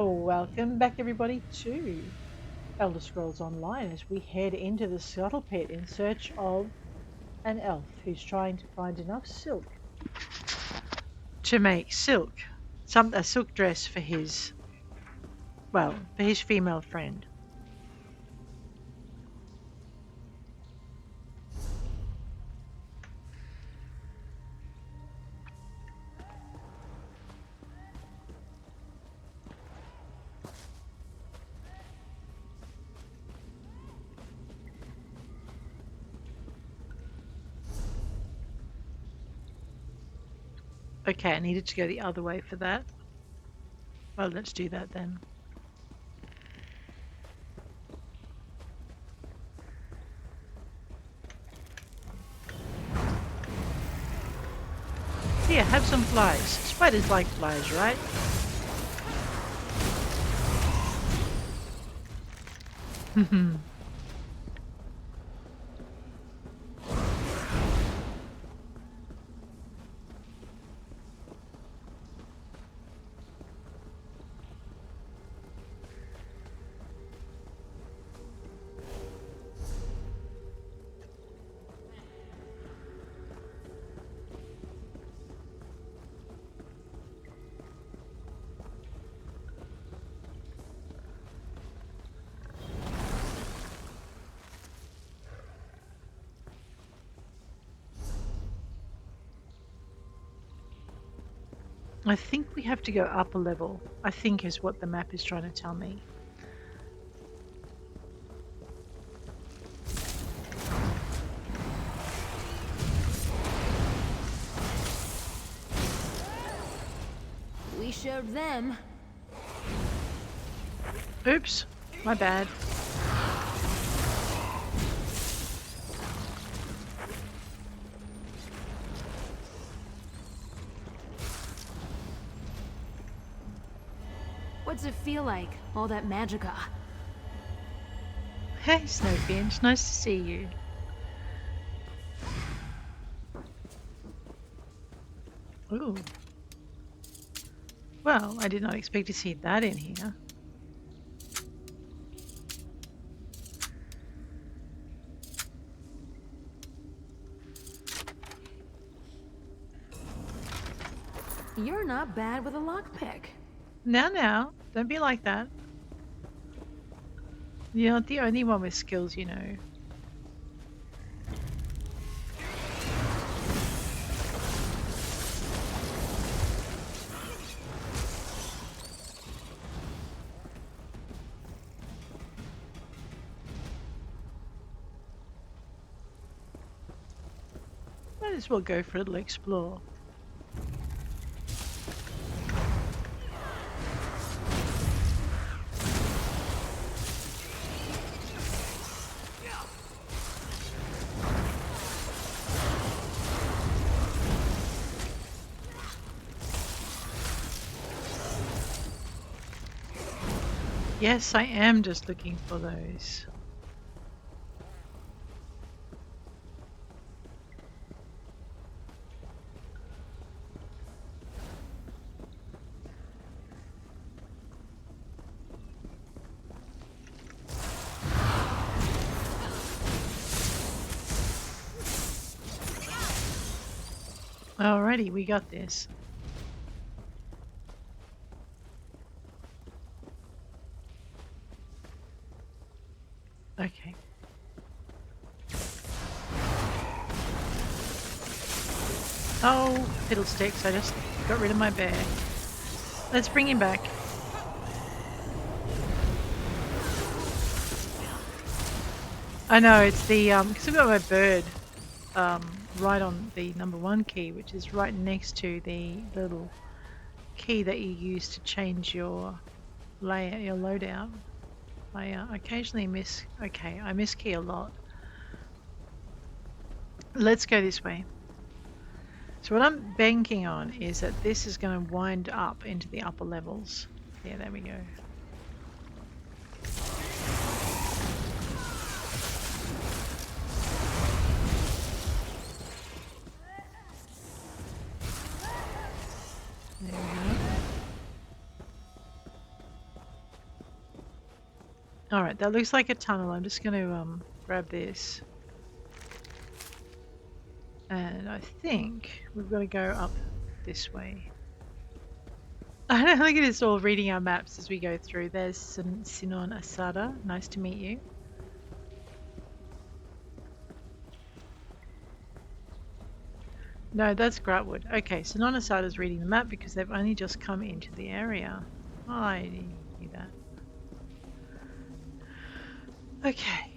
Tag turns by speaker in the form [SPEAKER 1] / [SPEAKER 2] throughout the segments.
[SPEAKER 1] Oh, welcome back everybody to Elder Scrolls Online as we head into the Scuttle Pit in search of an elf who's trying to find enough silk to make a silk dress for his female friend. Okay, I needed to go the other way for that. Well, let's do that then. Here, have some flies. Spiders like flies, right? I think we have to go up a level, I think is what the map is trying to tell me.
[SPEAKER 2] We showed them.
[SPEAKER 1] Oops, my bad.
[SPEAKER 2] What's it feel like, all that magicka?
[SPEAKER 1] Hey, Snowfinch, nice to see you. Ooh. Well, I did not expect to see that in here.
[SPEAKER 2] You're not bad with a lockpick.
[SPEAKER 1] Now, don't be like that. You're not the only one with skills, you know. Might as well go for a little explore. Yes, I am just looking for those. Alrighty, we got this. Okay. Oh, fiddlesticks, I just got rid of my bear. Let's bring him back. I know, it's the, because I've got my bird right on the #1 key, which is right next to the little key that you use to change your layout, your loadout. I occasionally I miss key a lot. Let's go this way. So what I'm banking on is that this is going to wind up into the upper levels. Yeah, there we go. There we go. Alright, that looks like a tunnel. I'm just going to grab this. And I think we've got to go up this way. I don't look at us all reading our maps as we go through. There's Sinon Asada. Nice to meet you. No, that's Grahtwood. Okay, Sinon Asada's reading the map because they've only just come into the area. Oh, I knew that. Okay.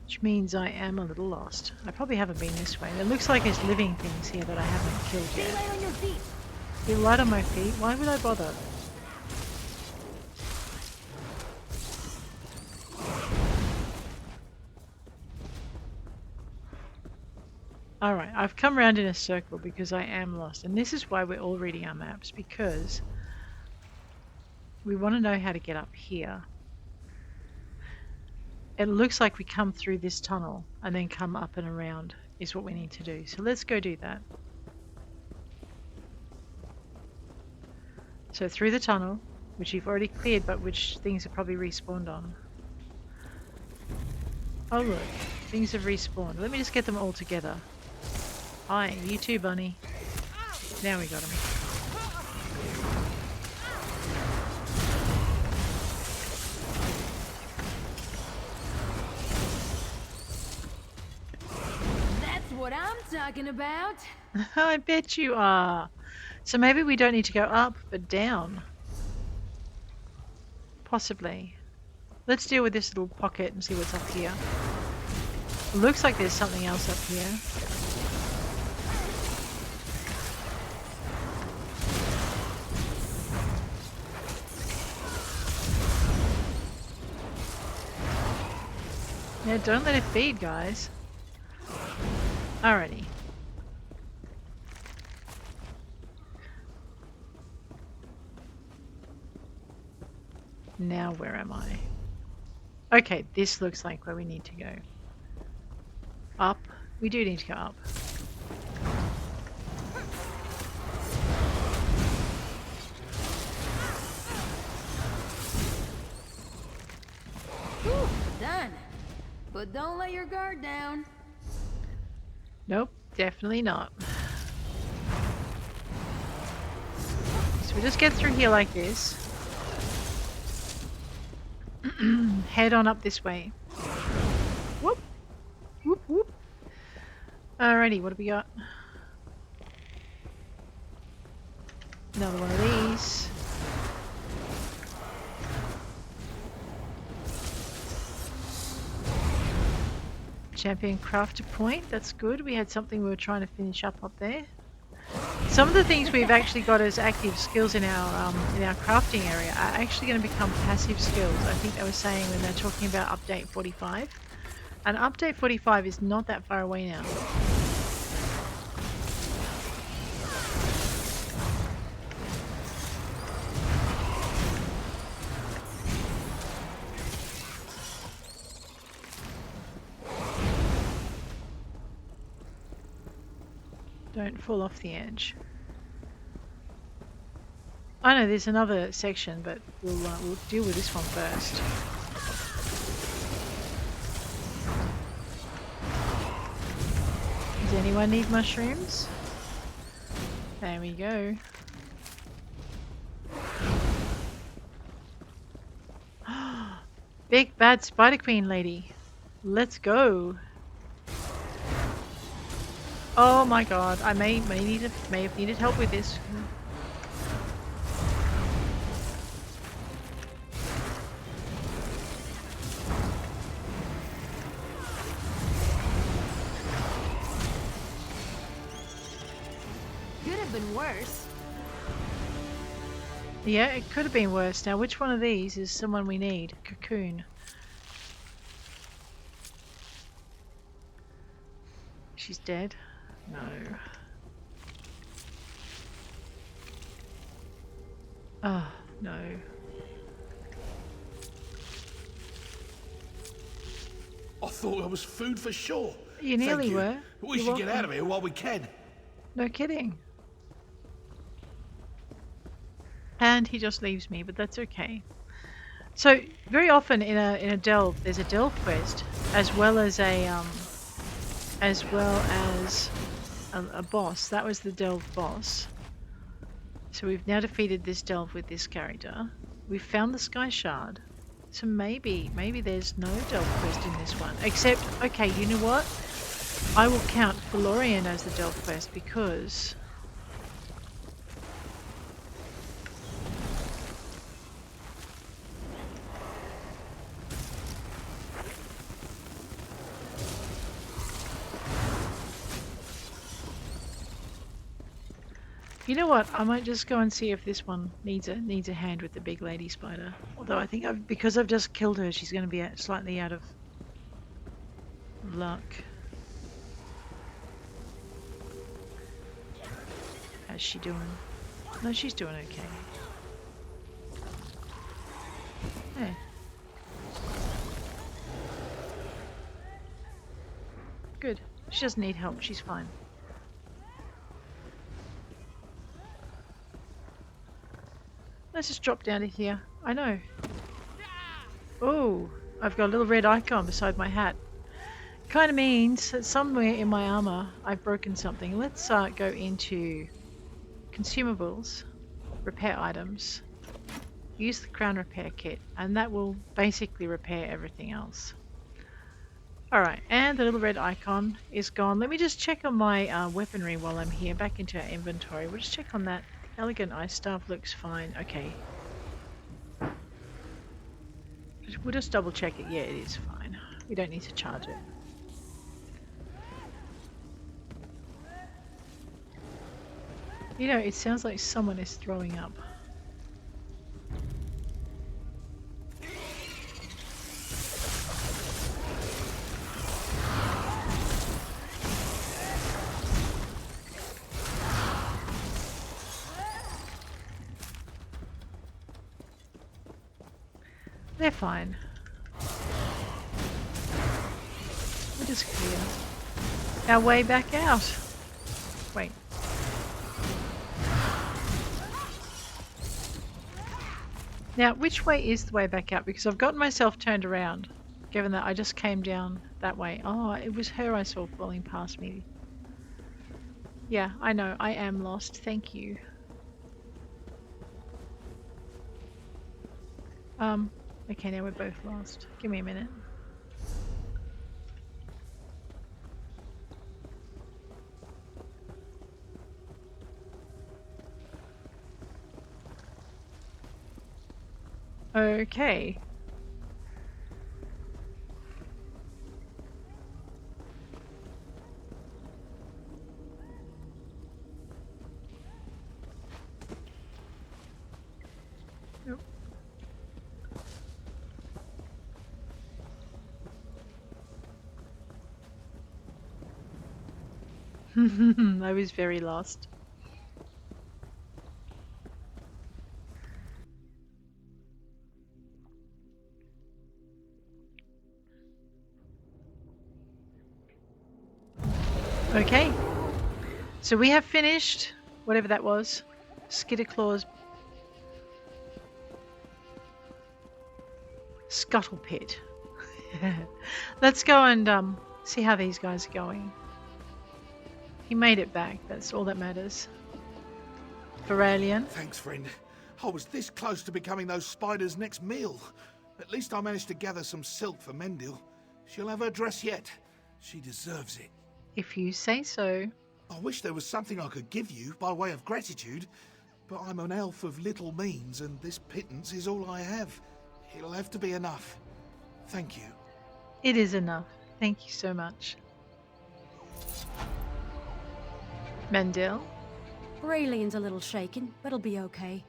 [SPEAKER 1] Which means I am a little lost. I probably haven't been this way. It looks like there's living things here that I haven't killed yet.
[SPEAKER 2] Stay light on your feet.
[SPEAKER 1] Be light on my feet? Why would I bother? Alright, I've come around in a circle because I am lost. And this is why we're all reading our maps, because we want to know how to get up here. It looks like we come through this tunnel and then come up and around is what we need to do. So let's go do that. So through the tunnel, which you've already cleared, but which things have probably respawned on. Oh look, things have respawned. Let me just get them all together. Hi, you too, bunny. Now we got them.
[SPEAKER 2] That's what I'm talking about.
[SPEAKER 1] I bet you are. So maybe we don't need to go up, but down. Possibly. Let's deal with this little pocket and see what's up here. It looks like there's something else up here. Yeah, don't let it feed, guys. Alrighty. Now where am I? Okay, this looks like where we need to go. Up. We do need to go up.
[SPEAKER 2] Whew, done. But don't let your guard down.
[SPEAKER 1] Nope, definitely not. So we just get through here like this. Head on up this way. Whoop. Whoop whoop. Alrighty, what do we got? Another one of these. Champion crafter point, that's good. We had something we were trying to finish up there. Some of the things we've actually got as active skills in our crafting area are actually going to become passive skills. I think they were saying when they're talking about update 45. And update 45 is not that far away now. Don't fall off the edge. I know there's another section, but we'll deal with this one first. Does anyone need mushrooms? There we go. Big bad Spider Queen lady. Let's go. Oh my god, I may have needed help with this.
[SPEAKER 2] Could have been worse.
[SPEAKER 1] Yeah, it could have been worse. Now, which one of these is someone we need? Cocoon. She's dead. No. Oh, no.
[SPEAKER 3] I thought I was food for sure.
[SPEAKER 1] You nearly
[SPEAKER 3] Thank you.
[SPEAKER 1] were.
[SPEAKER 3] We
[SPEAKER 1] You're
[SPEAKER 3] should get
[SPEAKER 1] welcome.
[SPEAKER 3] out of here while we can.
[SPEAKER 1] No kidding. And he just leaves me, but that's okay. So very often in a delve, there's a delve quest as well as a boss. That was the delve boss. So we've now defeated this delve with this character. We've found the Skyshard. So maybe there's no delve quest in this one. Except, okay, you know what? I will count Firaelion as the delve quest because you know what? I might just go and see if this one needs a hand with the big lady spider. Although I think because I've just killed her, she's going to be slightly out of luck. How's she doing? No, she's doing okay. Hey. Good. She doesn't need help. She's fine. Let's just drop down to here. I know. Oh, I've got a little red icon beside my hat. Kind of means that somewhere in my armor I've broken something. Let's go into consumables, repair items, use the crown repair kit, and that will basically repair everything else. Alright, and the little red icon is gone. Let me just check on my weaponry while I'm here. Back into our inventory. We'll just check on that. Elegant ice staff looks fine. Okay. We'll just double check it. Yeah, it is fine. We don't need to charge it. You know, it sounds like someone is throwing up. They're fine. We'll just clear our way back out. Wait. Now, which way is the way back out? Because I've gotten myself turned around, given that I just came down that way. Oh, it was her I saw falling past me. Yeah, I know. I am lost. Thank you. Okay, now we're both lost. Give me a minute. Okay. Nope. I was very lost. Okay, so we have finished whatever that was. Skitterclaw's Scuttle Pit. Let's go and see how these guys are going. He made it back. That's all that matters. Firaelion.
[SPEAKER 3] Thanks, friend. I was this close to becoming those spiders' next meal. At least I managed to gather some silk for Mendil. She'll have her dress yet. She deserves it.
[SPEAKER 1] If you say so.
[SPEAKER 3] I wish there was something I could give you by way of gratitude, but I'm an elf of little means, and this pittance is all I have. It'll have to be enough. Thank you.
[SPEAKER 1] It is enough. Thank you so much. Mendil.
[SPEAKER 2] Firaelion's a little shaken, but he'll be okay.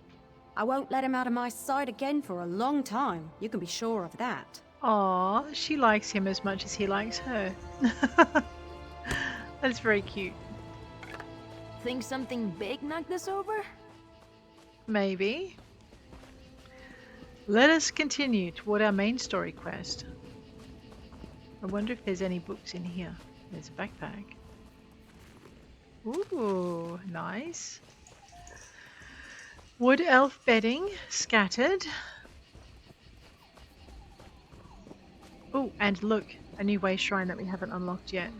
[SPEAKER 2] I won't let him out of my sight again for a long time. You can be sure of that.
[SPEAKER 1] Aw, she likes him as much as he likes her. That's very cute.
[SPEAKER 2] Think something big knocked this over?
[SPEAKER 1] Maybe. Let us continue toward our main story quest. I wonder if there's any books in here. There's a backpack. Ooh, nice. Wood elf bedding scattered. Oh, and look, a new way shrine that we haven't unlocked yet.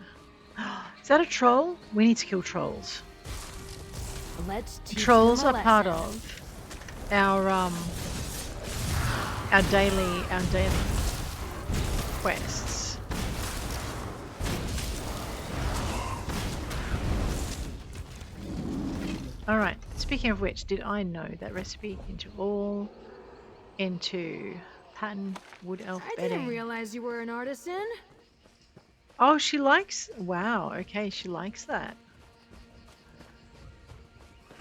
[SPEAKER 1] Is that a troll? We need to kill trolls.
[SPEAKER 2] Let's teach
[SPEAKER 1] Trolls
[SPEAKER 2] them
[SPEAKER 1] are
[SPEAKER 2] a
[SPEAKER 1] part
[SPEAKER 2] lesson.
[SPEAKER 1] of our daily quests. All right. Speaking of which, did I know that recipe into pattern wood elf
[SPEAKER 2] I
[SPEAKER 1] bedding?
[SPEAKER 2] didn't realize you were an artisan.
[SPEAKER 1] Oh, she likes. Wow. Okay, she likes that.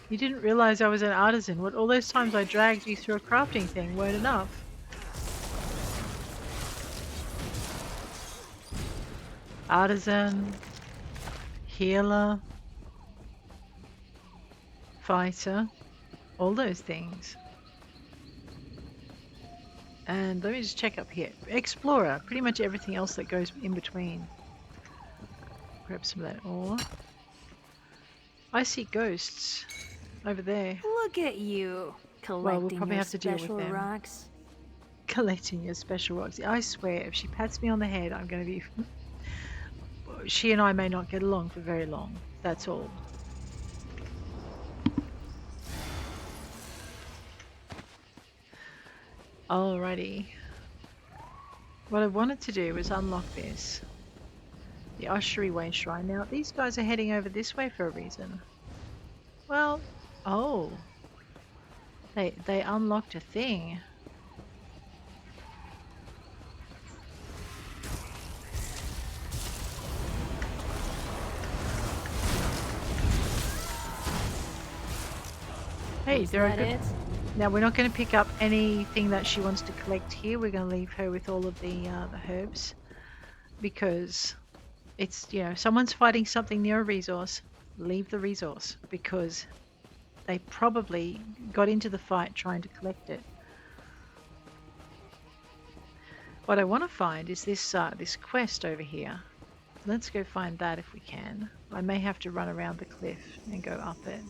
[SPEAKER 1] You didn't realize I was an artisan. What, all those times I dragged you through a crafting thing weren't enough. Artisan, healer, fighter, all those things. And let me just check up here. Explorer, pretty much everything else that goes in between. Grab some of that ore. I see ghosts over there.
[SPEAKER 2] Look at you,
[SPEAKER 1] Well,
[SPEAKER 2] collecting
[SPEAKER 1] we'll probably
[SPEAKER 2] your
[SPEAKER 1] have to deal with
[SPEAKER 2] special
[SPEAKER 1] them.
[SPEAKER 2] rocks.
[SPEAKER 1] Collecting your special rocks. I swear, if she pats me on the head, I'm going to be... She and I may not get along for very long. That's all. Alrighty. What I wanted to do was unlock this. The Ossuary Way Shrine. Now, these guys are heading over this way for a reason. Well, oh. They unlocked a thing. Hey, they're
[SPEAKER 2] Is that it?
[SPEAKER 1] Now we're not going to pick up anything that she wants to collect here. We're going to leave her with all of the herbs, because it's, you know, someone's fighting something near a resource. Leave the resource, because they probably got into the fight trying to collect it. What I want to find is this this quest over here. Let's go find that if we can. I may have to run around the cliff and go up it.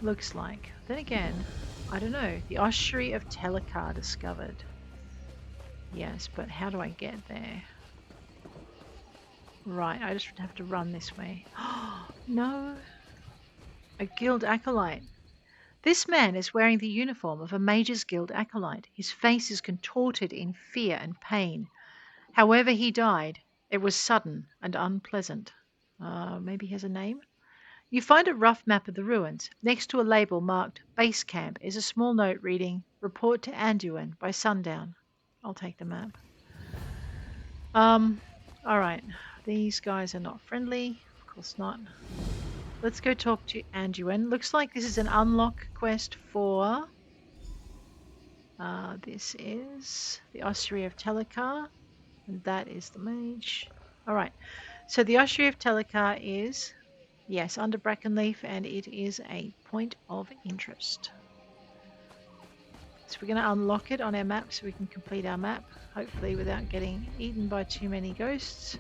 [SPEAKER 1] Looks like. Then again, I don't know. The Ossuary of Telacar discovered. Yes, but how do I get there? Right, I just have to run this way. No. A guild acolyte. This man is wearing the uniform of a mage's guild acolyte. His face is contorted in fear and pain. However he died, it was sudden and unpleasant. Maybe he has a name? You find a rough map of the ruins. Next to a label marked Base Camp is a small note reading, Report to Anduin by sundown. I'll take the map. Alright. These guys are not friendly. Of course not. Let's go talk to Anduin. Looks like this is an unlock quest for... this is the Ossuary of Telacar. And that is the mage. Alright. So the Ossuary of Telacar is... Yes, under Brackenleaf, and it is a point of interest. So we're going to unlock it on our map so we can complete our map, hopefully without getting eaten by too many ghosts.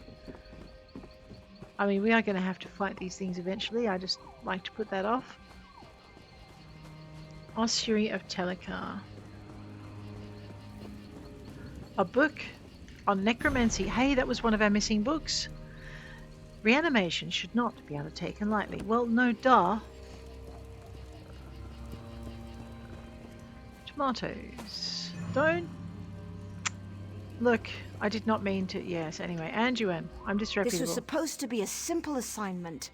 [SPEAKER 1] I mean, we are going to have to fight these things eventually. I just like to put that off. Ossuary of Telacar. A book on necromancy. Hey, that was one of our missing books. Reanimation should not be undertaken lightly. Well, no duh. Tomatoes. Don't... Look, I did not mean to... Yes, anyway. Anduin, I'm disreputable.
[SPEAKER 2] This was supposed to be a simple assignment.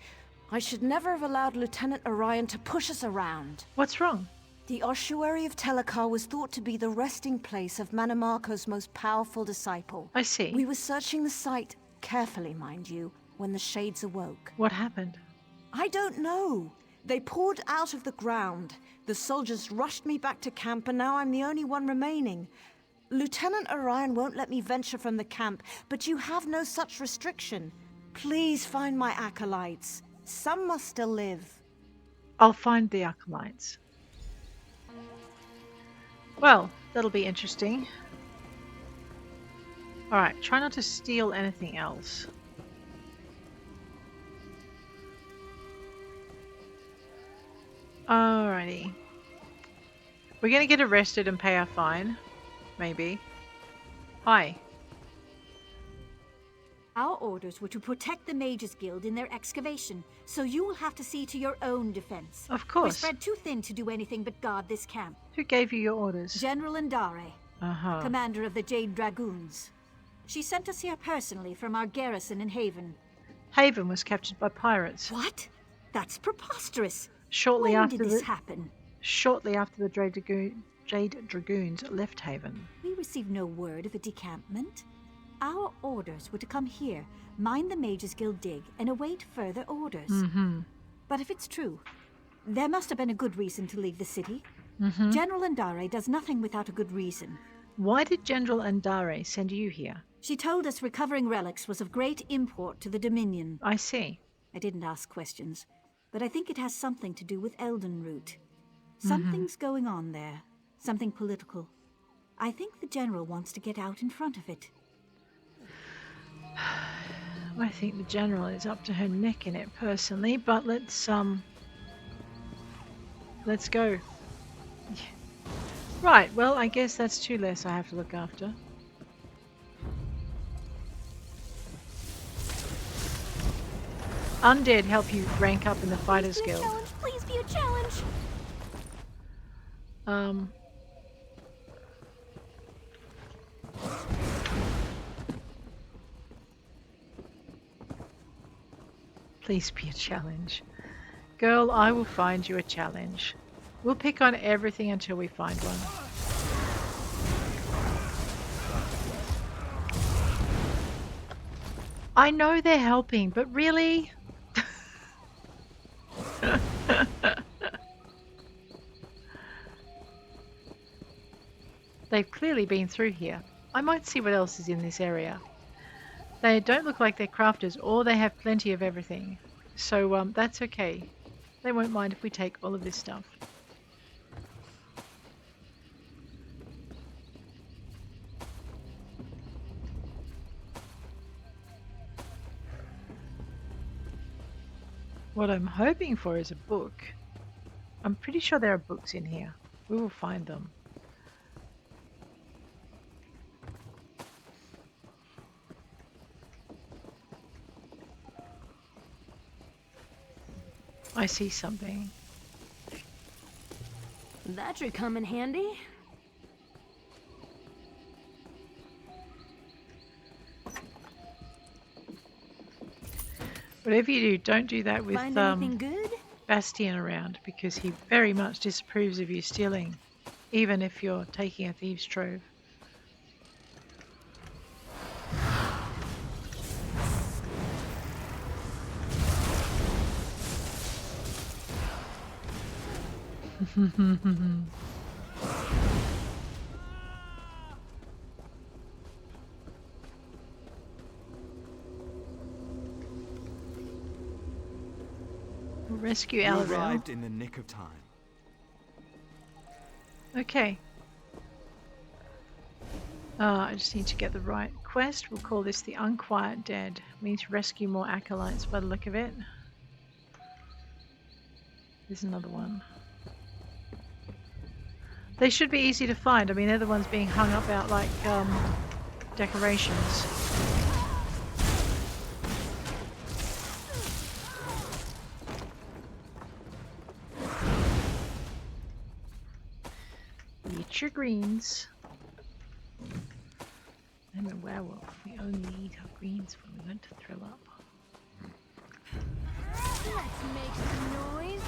[SPEAKER 2] I should never have allowed Lieutenant Orion to push us around.
[SPEAKER 1] What's wrong?
[SPEAKER 2] The Ossuary of Telacar was thought to be the resting place of Mannimarco's most powerful disciple.
[SPEAKER 1] I see.
[SPEAKER 2] We were searching the site, carefully mind you, when the shades awoke.
[SPEAKER 1] What happened?
[SPEAKER 2] I don't know. They poured out of the ground. The soldiers rushed me back to camp, and now I'm the only one remaining. Lieutenant Orion won't let me venture from the camp, but you have no such restriction. Please find my acolytes. Some must still live.
[SPEAKER 1] I'll find the acolytes. Well, that'll be interesting. Alright, try not to steal anything else. Alrighty. We're gonna get arrested and pay our fine. Maybe. Hi.
[SPEAKER 4] Our orders were to protect the Mages Guild in their excavation, so you will have to see to your own defense.
[SPEAKER 1] Of
[SPEAKER 4] We're
[SPEAKER 1] course.
[SPEAKER 4] spread too thin to do anything but guard this camp.
[SPEAKER 1] Who gave you your orders?
[SPEAKER 4] General Andare,
[SPEAKER 1] Uh-huh.
[SPEAKER 4] commander of the Jade Dragoons. She sent us here personally from our garrison in Haven.
[SPEAKER 1] Haven was captured by pirates.
[SPEAKER 4] What? That's preposterous.
[SPEAKER 1] Shortly
[SPEAKER 4] When
[SPEAKER 1] after
[SPEAKER 4] did this happen?
[SPEAKER 1] Shortly after the Jade Dragoons left Haven.
[SPEAKER 4] We received no word of a decampment. Our orders were to come here, mine the Mages Guild dig, and await further orders.
[SPEAKER 1] Mm-hmm.
[SPEAKER 4] But if it's true, there must have been a good reason to leave the city.
[SPEAKER 1] Mm-hmm.
[SPEAKER 4] General Andare does nothing without a good reason.
[SPEAKER 1] Why did General Andare send you here?
[SPEAKER 4] She told us recovering relics was of great import to the Dominion.
[SPEAKER 1] I see.
[SPEAKER 4] I didn't ask questions, but I think it has something to do with Eldenroot. Something's going on there. Something political. I think the General wants to get out in front of it.
[SPEAKER 1] I think the General is up to her neck in it personally, but let's go. Right, well, I guess that's two less I have to look after. Undead help you rank up in the Fighters Guild.
[SPEAKER 4] Please be a challenge!
[SPEAKER 1] Please be a challenge. Girl, I will find you a challenge. We'll pick on everything until we find one. I know they're helping, but really? They've clearly been through here. I might see what else is in this area. They don't look like they're crafters, or they have plenty of everything. So that's okay. They won't mind if we take all of this stuff. What I'm hoping for is a book. I'm pretty sure there are books in here. We will find them. I see something.
[SPEAKER 4] That should come in handy.
[SPEAKER 1] Whatever you do, don't do that with
[SPEAKER 4] Find anything good?
[SPEAKER 1] Bastian around, because he very much disapproves of you stealing, even if you're taking a thieves' trove. Rescue
[SPEAKER 5] You
[SPEAKER 1] Alavel.
[SPEAKER 5] arrived in the nick of time.
[SPEAKER 1] Okay. I just need to get the right quest. We'll call this the Unquiet Dead. We need to rescue more acolytes by the look of it. There's another one. They should be easy to find. I mean, they're the ones being hung up out like decorations. Eat your greens. I'm a werewolf. We only eat our greens when we want to throw up.
[SPEAKER 4] Let's make some noise.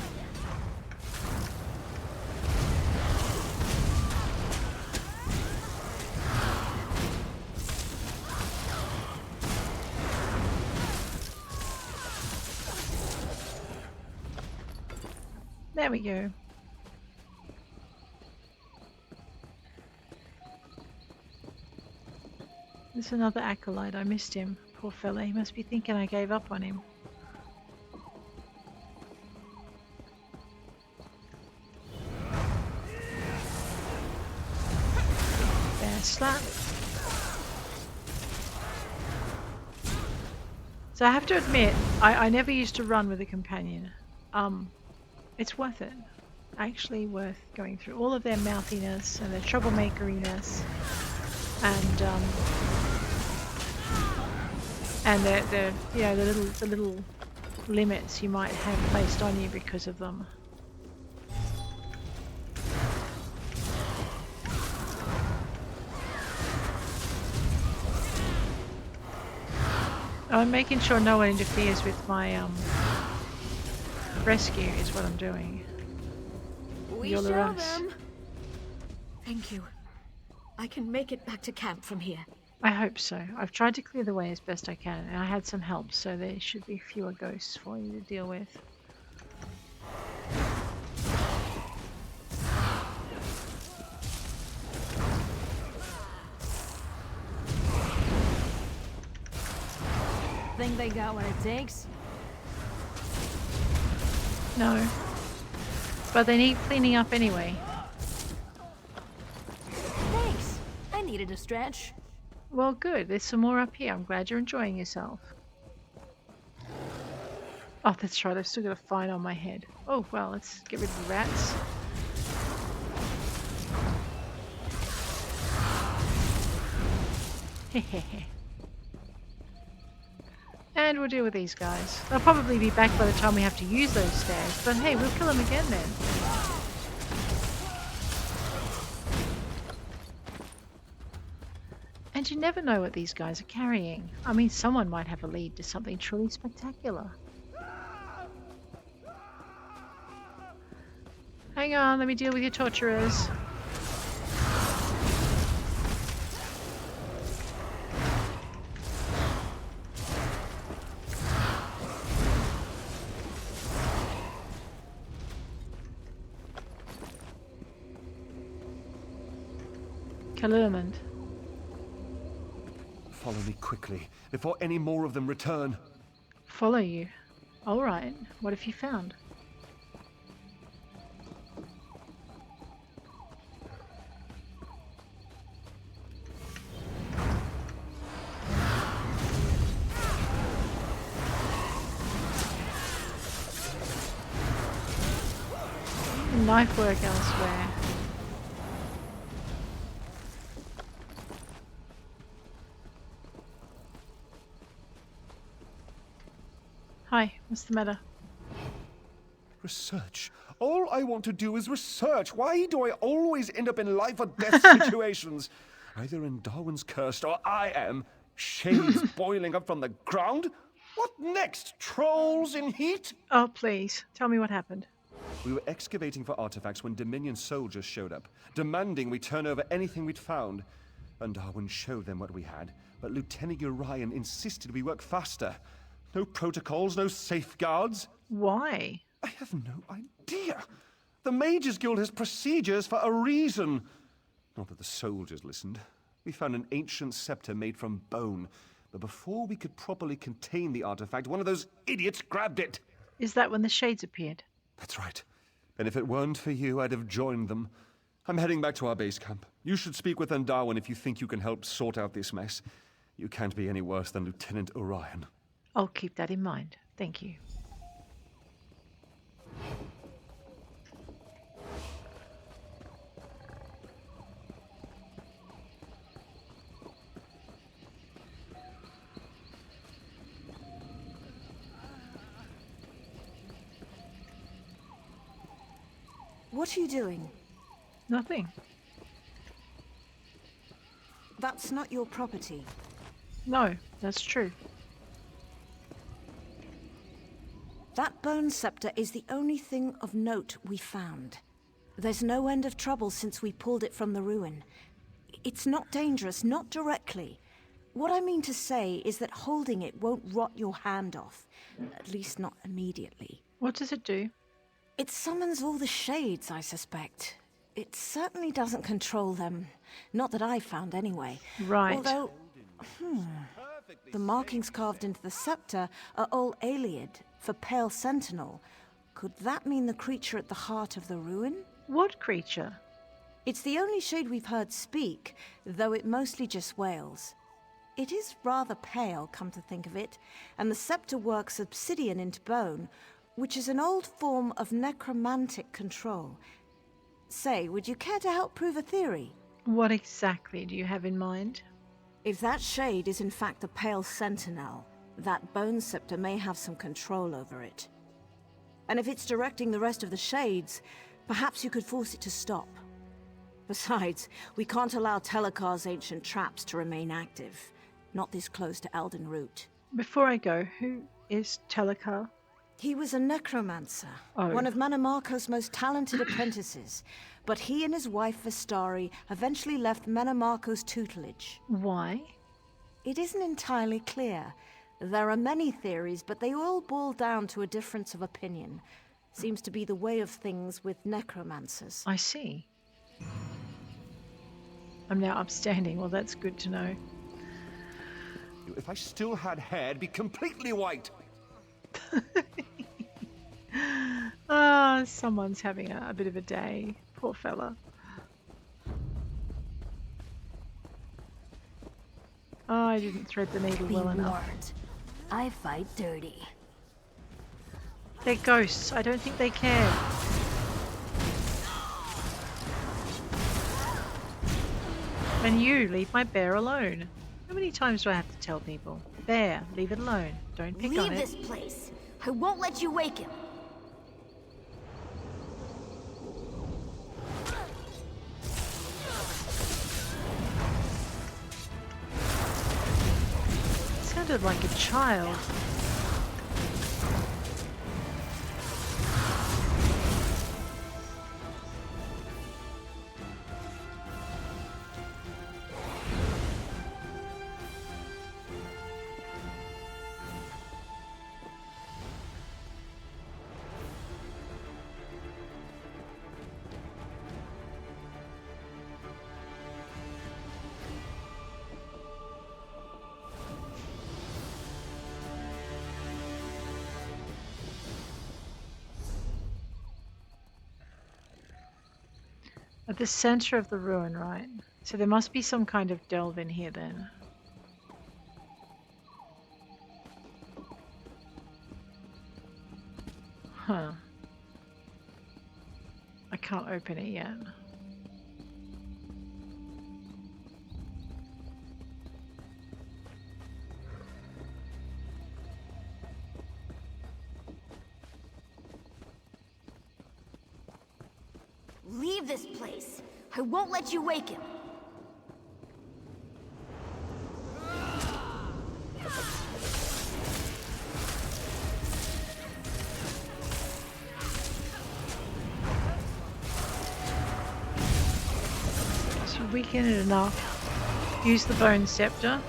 [SPEAKER 1] There we go. There's another acolyte. I missed him. Poor fella. He must be thinking I gave up on him. Bear slap. So I have to admit, I never used to run with a companion. It's worth it. Actually worth going through all of their mouthiness and their troublemakery-ness. And And the little limits you might have placed on you because of them. I'm making sure no one interferes with my rescue is what I'm doing.
[SPEAKER 2] We
[SPEAKER 1] You're the
[SPEAKER 2] show
[SPEAKER 1] rest.
[SPEAKER 2] them. Thank you. I can make it back to camp from here.
[SPEAKER 1] I hope so. I've tried to clear the way as best I can, and I had some help, so there should be fewer ghosts for you to deal with.
[SPEAKER 2] Think they got what it takes?
[SPEAKER 1] No. But they need cleaning up anyway.
[SPEAKER 2] Thanks. I needed a stretch.
[SPEAKER 1] Well, good. There's some more up here. I'm glad you're enjoying yourself. Oh, that's right. I've still got a fine on my head. Oh, well, let's get rid of the rats. Hehehe. And we'll deal with these guys. They'll probably be back by the time we have to use those stairs, but hey, we'll kill them again then. And you never know what these guys are carrying. I mean, someone might have a lead to something truly spectacular. Hang on, let me deal with your torturers. Kalurmand.
[SPEAKER 5] Follow me quickly, before any more of them return.
[SPEAKER 1] Follow you. Alright, what have you found? Knife work elsewhere. Hi, what's the matter?
[SPEAKER 5] Research. All I want to do is research. Why do I always end up in life or death situations? Either in Darwin's Cursed or I am. Shades boiling up from the ground? What next? Trolls in heat?
[SPEAKER 1] Oh, please, tell me what happened.
[SPEAKER 5] We were excavating for artifacts when Dominion soldiers showed up, demanding we turn over anything we'd found. And Darwin showed them what we had, but Lieutenant Urian insisted we work faster. No protocols, no safeguards.
[SPEAKER 1] Why?
[SPEAKER 5] I have no idea. The Mages Guild has procedures for a reason. Not that the soldiers listened. We found an ancient scepter made from bone, but before we could properly contain the artifact, one of those idiots grabbed it.
[SPEAKER 1] Is that when the shades appeared?
[SPEAKER 5] That's right. And if it weren't for you, I'd have joined them. I'm heading back to our base camp. You should speak with Darwin if you think you can help sort out this mess. You can't be any worse than Lieutenant Urian.
[SPEAKER 1] I'll keep that in mind. Thank you.
[SPEAKER 2] What are you doing?
[SPEAKER 1] Nothing.
[SPEAKER 2] That's not your property.
[SPEAKER 1] No, that's true.
[SPEAKER 2] That bone scepter is the only thing of note we found. There's no end of trouble since we pulled it from the ruin. It's not dangerous, not directly. What I mean to say is that holding it won't rot your hand off. At least not immediately.
[SPEAKER 1] What does it do?
[SPEAKER 2] It summons all the shades, I suspect. It certainly doesn't control them. Not that I found anyway.
[SPEAKER 1] Right.
[SPEAKER 2] Although, the markings carved into the scepter are all Aliad for pale Sentinel. Could that mean the creature at the heart of the ruin?
[SPEAKER 1] What creature?
[SPEAKER 2] It's the only shade we've heard speak, though it mostly just wails. It is rather pale, come to think of it, and the scepter works obsidian into bone, which is an old form of necromantic control. Say, would you care to help prove a theory?
[SPEAKER 1] What exactly do you have in mind?
[SPEAKER 2] If that shade is in fact a pale Sentinel, That bone scepter may have some control over it. And if it's directing the rest of the Shades, perhaps you could force it to stop. Besides, we can't allow Telacar's ancient traps to remain active. Not this close to Elden Root.
[SPEAKER 1] Before I go, who is Telacar?
[SPEAKER 2] He was a necromancer,
[SPEAKER 1] Oh.
[SPEAKER 2] one of Menamarco's most talented apprentices. But he and his wife Vastarie eventually left Menamarco's tutelage.
[SPEAKER 1] Why?
[SPEAKER 2] It isn't entirely clear. There are many theories, but they all boil down to a difference of opinion. Seems to be the way of things with necromancers.
[SPEAKER 1] I see. I'm now upstanding. Well, that's good to know.
[SPEAKER 5] If I still had hair, it'd be completely white.
[SPEAKER 1] Ah, someone's having a bit of a day. Poor fella. Oh, I didn't thread the needle well enough.
[SPEAKER 6] I fight dirty.
[SPEAKER 1] They're ghosts. I don't think they care. And you, leave my bear alone. How many times do I have to tell people? Bear, leave it alone. Don't pick on
[SPEAKER 6] Leave
[SPEAKER 1] it.
[SPEAKER 6] this place. I won't let you wake him.
[SPEAKER 1] Sounded like a child. At the center of the ruin, right? So there must be some kind of delve in here then. Huh. I can't open it yet.
[SPEAKER 6] Leave this place. I won't let you wake him.
[SPEAKER 1] So weaken it enough. Use the bone scepter.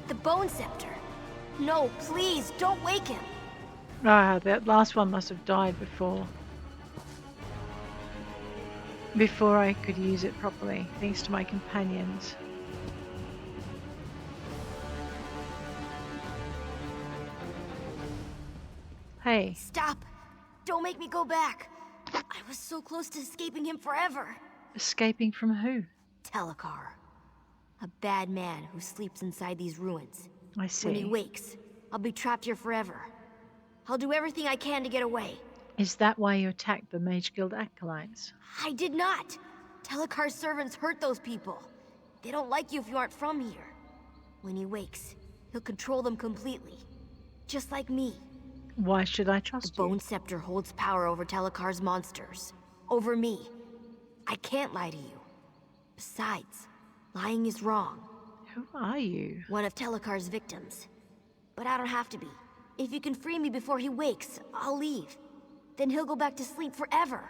[SPEAKER 6] The bone scepter. No, please, don't wake him.
[SPEAKER 1] Ah, that last one must have died before I could use it properly, thanks to my companions. Hey,
[SPEAKER 6] Stop. Don't make me go back. I was so close to escaping him forever.
[SPEAKER 1] escaping from who?
[SPEAKER 6] Telacar. A bad man who sleeps inside these ruins.
[SPEAKER 1] I see.
[SPEAKER 6] When he wakes, I'll be trapped here forever. I'll do everything I can to get away.
[SPEAKER 1] Is that why you attacked the Mage Guild acolytes?
[SPEAKER 6] I did not. Telacar's servants hurt those people. They don't like you if you aren't from here. When he wakes, he'll control them completely. Just like me.
[SPEAKER 1] Why should I
[SPEAKER 6] The
[SPEAKER 1] trust you?
[SPEAKER 6] Bone Scepter holds power over Telacar's monsters. Over me. I can't lie to you. Besides, lying is wrong.
[SPEAKER 1] Who are you?
[SPEAKER 6] One of Telacar's victims. But I don't have to be. If you can free me before he wakes, I'll leave. Then he'll go back to sleep forever.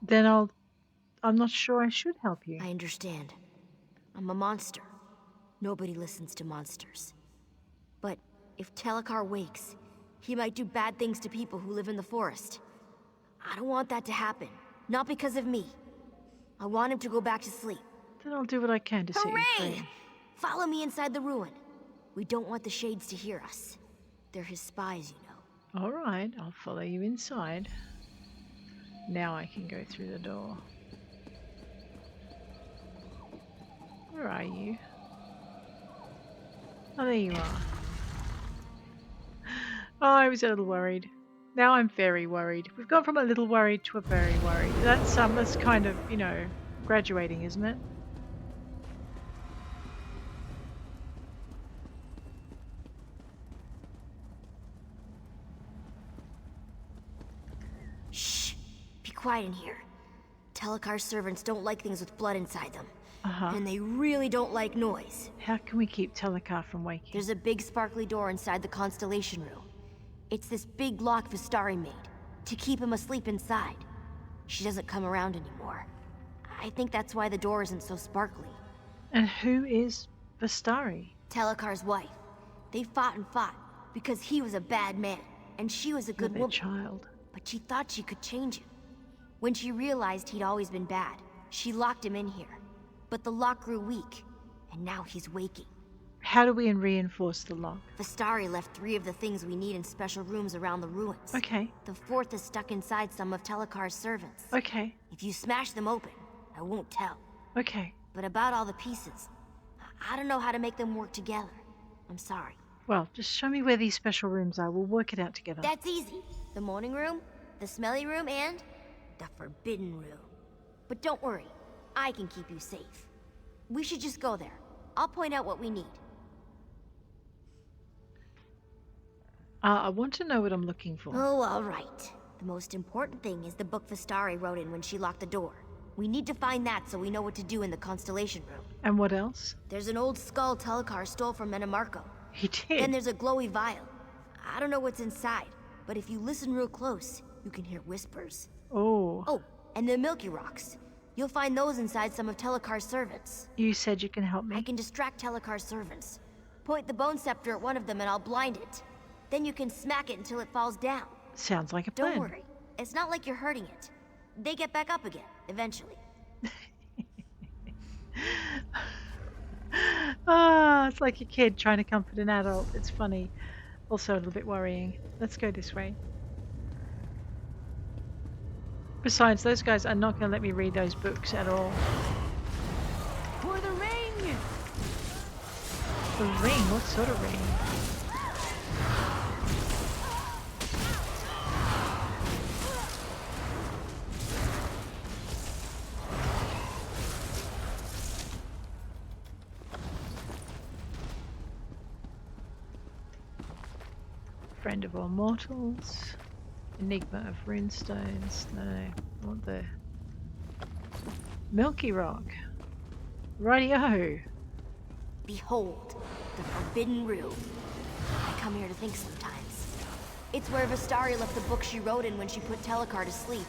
[SPEAKER 1] Then I'm not sure I should help you.
[SPEAKER 6] I understand. I'm a monster. Nobody listens to monsters. But if Telacar wakes, he might do bad things to people who live in the forest. I don't want that to happen. Not because of me. I want him to go back to sleep.
[SPEAKER 1] Then I'll do what I can to set you
[SPEAKER 6] Hooray!
[SPEAKER 1] free.
[SPEAKER 6] Follow me inside the ruin. We don't want the Shades to hear us. They're his spies, you know.
[SPEAKER 1] Alright, I'll follow you inside. Now I can go through the door. Where are you? Oh, there you are. Oh, I was a little worried. Now I'm very worried. We've gone from a little worried to a very worried. That's kind of, you know, graduating, isn't it?
[SPEAKER 6] Shh! Be quiet in here. Telacar's servants don't like things with blood inside them. And they really don't like noise.
[SPEAKER 1] How can we keep Telacar from waking?
[SPEAKER 6] There's a big sparkly door inside the Constellation Room. It's this big lock Vastarie made, to keep him asleep inside. She doesn't come around anymore. I think that's why the door isn't so sparkly.
[SPEAKER 1] And who is Vastarie?
[SPEAKER 6] Telacar's wife. They fought and fought, because he was a bad man, and she was a good woman.
[SPEAKER 1] Child.
[SPEAKER 6] But she thought she could change him. When she realized he'd always been bad, she locked him in here. But the lock grew weak, and now he's waking.
[SPEAKER 1] How do we reinforce the lock?
[SPEAKER 6] Vastarie left 3 of the things we need in special rooms around the ruins.
[SPEAKER 1] Okay.
[SPEAKER 6] The 4th is stuck inside some of Telacar's servants.
[SPEAKER 1] Okay.
[SPEAKER 6] If you smash them open, I won't tell.
[SPEAKER 1] Okay.
[SPEAKER 6] But about all the pieces, I don't know how to make them work together. I'm sorry.
[SPEAKER 1] Well, just show me where these special rooms are. We'll work it out together.
[SPEAKER 6] That's easy. The morning room, the smelly room, and the forbidden room. But don't worry, I can keep you safe. We should just go there. I'll point out what we need.
[SPEAKER 1] I want to know what I'm looking for.
[SPEAKER 6] Oh, all right. The most important thing is the book Vastarie wrote in when she locked the door. We need to find that so we know what to do in the Constellation Room.
[SPEAKER 1] And what else?
[SPEAKER 6] There's an old skull Telacar stole from Metamarco.
[SPEAKER 1] He did?
[SPEAKER 6] And there's a glowy vial. I don't know what's inside, but if you listen real close, you can hear whispers.
[SPEAKER 1] Oh.
[SPEAKER 6] Oh, and the Milky rocks. You'll find those inside some of Telacar's servants.
[SPEAKER 1] You said you can help me?
[SPEAKER 6] I can distract Telacar's servants. Point the bone scepter at one of them and I'll blind it. Then you can smack it until it falls down.
[SPEAKER 1] Sounds like a plan.
[SPEAKER 6] Don't worry. It's not like you're hurting it. They get back up again, eventually.
[SPEAKER 1] It's like a kid trying to comfort an adult. It's funny. Also a little bit worrying. Let's go this way. Besides, those guys are not going to let me read those books at all.
[SPEAKER 2] For the ring!
[SPEAKER 1] The ring? What sort of ring? Friend of all mortals. Enigma of runestones. No, I want the Milky rock. Rightio.
[SPEAKER 6] Behold, the forbidden room. I come here to think sometimes. It's where Vastarie left the book she wrote in when she put Telacar to sleep.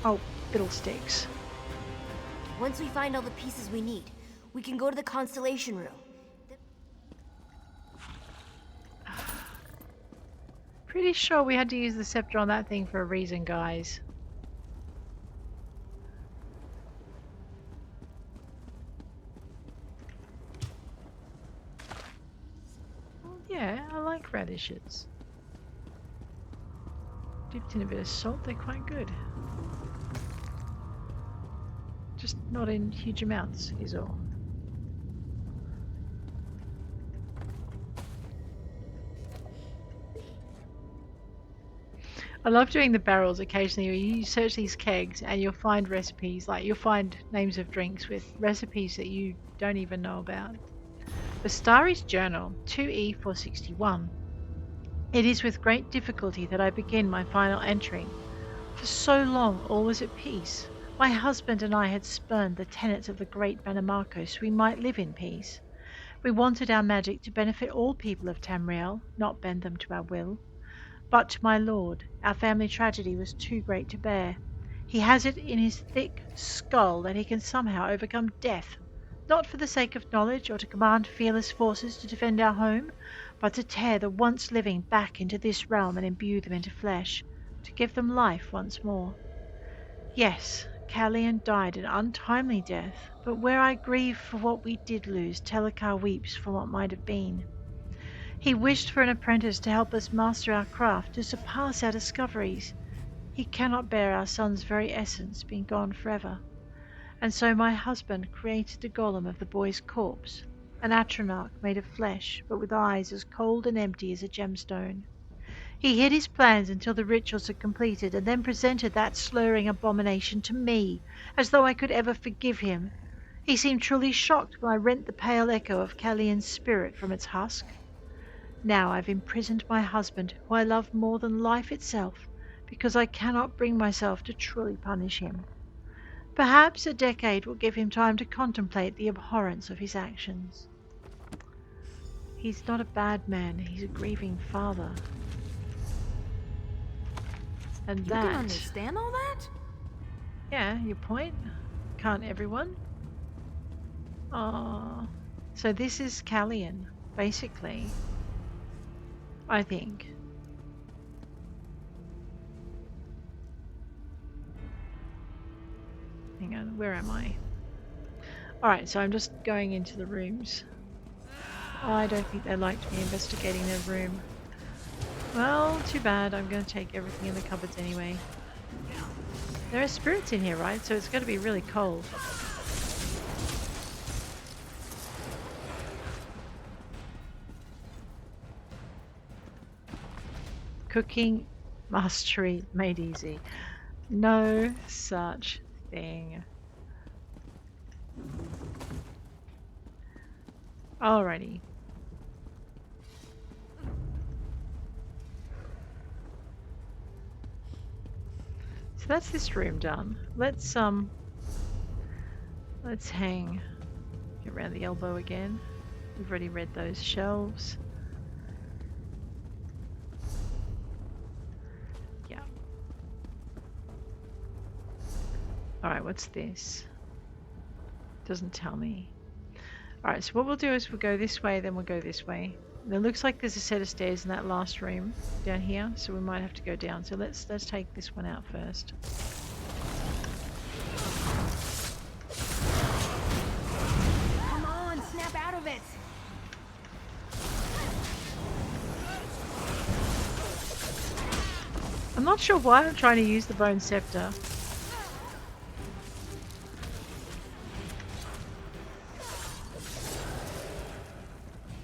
[SPEAKER 1] Oh, fiddlesticks.
[SPEAKER 6] Once we find all the pieces we need, we can go to the Constellation Room.
[SPEAKER 1] Pretty sure we had to use the scepter on that thing for a reason, guys. Well, yeah, I like radishes. Dipped in a bit of salt, they're quite good. Just not in huge amounts, is all. I love doing the barrels occasionally where you search these kegs and you'll find recipes, like you'll find names of drinks with recipes that you don't even know about. Vastarie's journal, 2E461. It is with great difficulty that I begin my final entry. For so long all was at peace. My husband and I had spurned the tenets of the great Metamarco so we might live in peace. We wanted our magic to benefit all people of Tamrain, not bend them to our will. But, my lord, our family tragedy was too great to bear. He has it in his thick skull that he can somehow overcome death, not for the sake of knowledge or to command fearless forces to defend our home, but to tear the once living back into this realm and imbue them into flesh, to give them life once more. Yes, Firaelion died an untimely death, but where I grieve for what we did lose, Telacar weeps for what might have been. He wished for an apprentice to help us master our craft, to surpass our discoveries. He cannot bear our son's very essence being gone forever. And so my husband created a golem of the boy's corpse. an atronach made of flesh, but with eyes as cold and empty as a gemstone. He hid his plans until the rituals had completed, and then presented that slurring abomination to me, as though I could ever forgive him. He seemed truly shocked when I rent the pale echo of Callion's spirit from its husk. Now I've imprisoned my husband, who I love more than life itself, because I cannot bring myself to truly punish him. Perhaps a decade will give him time to contemplate the abhorrence of his actions. He's not a bad man, he's a grieving father. And
[SPEAKER 2] You
[SPEAKER 1] that...
[SPEAKER 2] can understand all that?
[SPEAKER 1] Yeah, your point. Can't everyone? Oh, so this is Callion, basically. I think. Hang on, where am I? Alright, so I'm just going into the rooms. Oh, I don't think they liked me investigating their room. Well, too bad. I'm going to take everything in the cupboards anyway. There are spirits in here, right? So it's going to be really cold. Cooking mastery made easy. No such thing. Alrighty. So that's this room done. Let's hang around the elbow again. We've already read those shelves. Yeah. Alright, what's this? Doesn't tell me. Alright, so what we'll do is we'll go this way, then we'll go this way. And it looks like there's a set of stairs in that last room down here, so we might have to go down. So let's take this one out first.
[SPEAKER 2] Come on, snap out of it!
[SPEAKER 1] I'm not sure why I'm trying to use the bone scepter.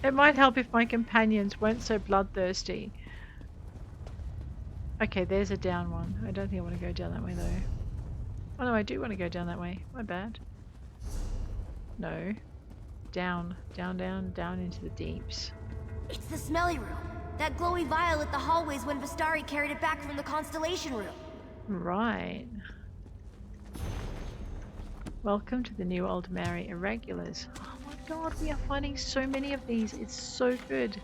[SPEAKER 1] It might help if my companions weren't so bloodthirsty. Okay, there's a down one. I don't think I want to go down that way though. Oh no, I do want to go down that way. My bad. No. Down, down, down, down into the deeps.
[SPEAKER 6] It's the smelly room. That glowy vial lit the hallways when Vastarie carried it back from the constellation room.
[SPEAKER 1] Right. Welcome to the new Aldmeri Irregulars. Oh my god, we are finding so many of these. It's so good.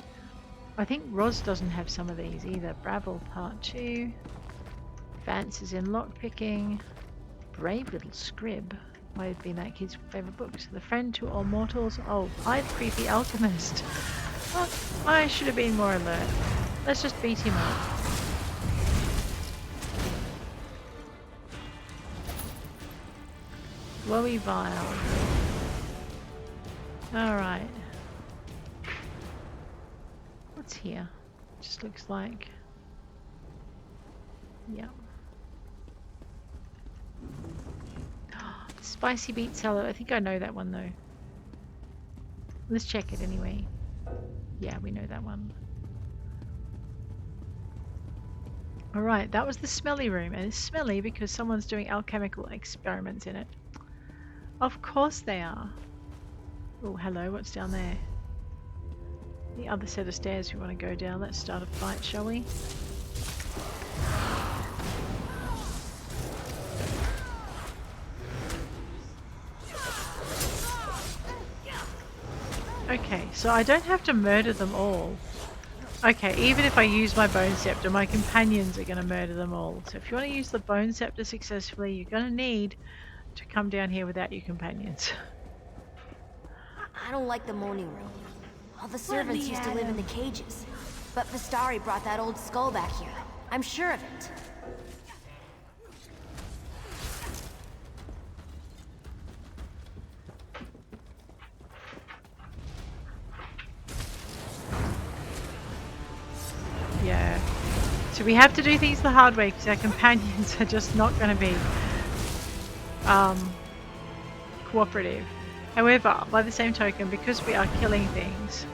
[SPEAKER 1] I think Roz doesn't have some of these either. Bravil Part 2. Advances in lockpicking. Brave Little Scrib. Might have been that kid's favourite books. The Friend to All Mortals. Oh, I'd Creepy Alchemist. Oh, I should have been more alert. Let's just beat him up. Glowy vial. Alright. What's here? Just looks like... yeah. Spicy beet salad. I think I know that one though. Let's check it anyway. Yeah, we know that one. Alright, that was the smelly room. And it's smelly because someone's doing alchemical experiments in it. Of course they are. Oh, hello, what's down there? The other set of stairs we want to go down. Let's start a fight, shall we? Okay, so I don't have to murder them all. Okay, even if I use my bone scepter, my companions are going to murder them all. So if you want to use the bone scepter successfully, you're going to need to come down here without your companions.
[SPEAKER 6] I don't like the moaning room. All the servants used to live in the cages. But Vastarie brought that old skull back here. I'm sure of it.
[SPEAKER 1] Yeah. So we have to do things the hard way because our companions are just not going to be cooperative. However, by the same token, because we are killing things,